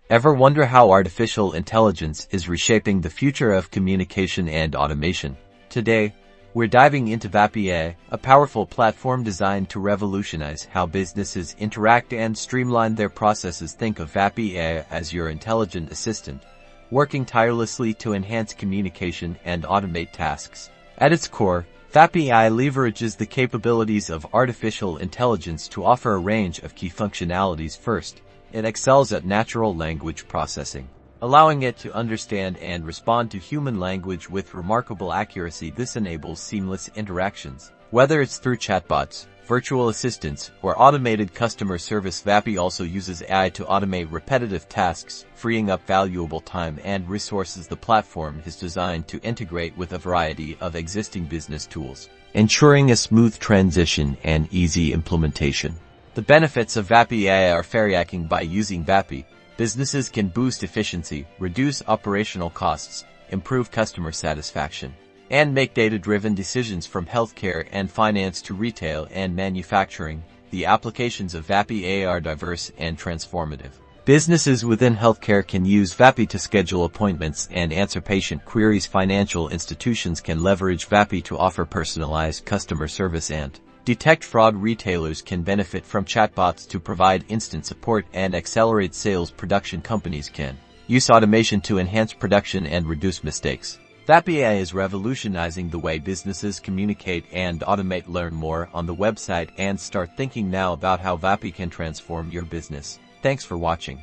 Ever wonder how artificial intelligence is reshaping the future of communication and automation? Today, we're diving into Vapi Ai, a powerful platform designed to revolutionize how businesses interact and streamline their processes. Think of Vapi Ai as your intelligent assistant, working tirelessly to enhance communication and automate tasks. At its core, Vapi Ai leverages the capabilities of artificial intelligence to offer a range of key functionalities. First, it excels at natural language processing, allowing it to understand and respond to human language with remarkable accuracy. This enables seamless interactions, whether it's through chatbots, virtual assistants, or automated customer service. Vapi also uses AI to automate repetitive tasks, freeing up valuable time and resources. The platform is designed to integrate with a variety of existing business tools, ensuring a smooth transition and easy implementation. The benefits of Vapi Ai are far-reaching. By using Vapi, businesses can boost efficiency, reduce operational costs, improve customer satisfaction, and make data-driven decisions. From healthcare and finance to retail and manufacturing, the applications of Vapi Ai are diverse and transformative. Businesses within healthcare can use Vapi to schedule appointments and answer patient queries. Financial institutions can leverage Vapi to offer personalized customer service and detect fraud. Retailers can benefit from chatbots to provide instant support and accelerate sales. Production companies can use automation to enhance production and reduce mistakes. Vapi Ai is revolutionizing the way businesses communicate and automate. Learn more on the website and start thinking now about how Vapi can transform your business. Thanks for watching.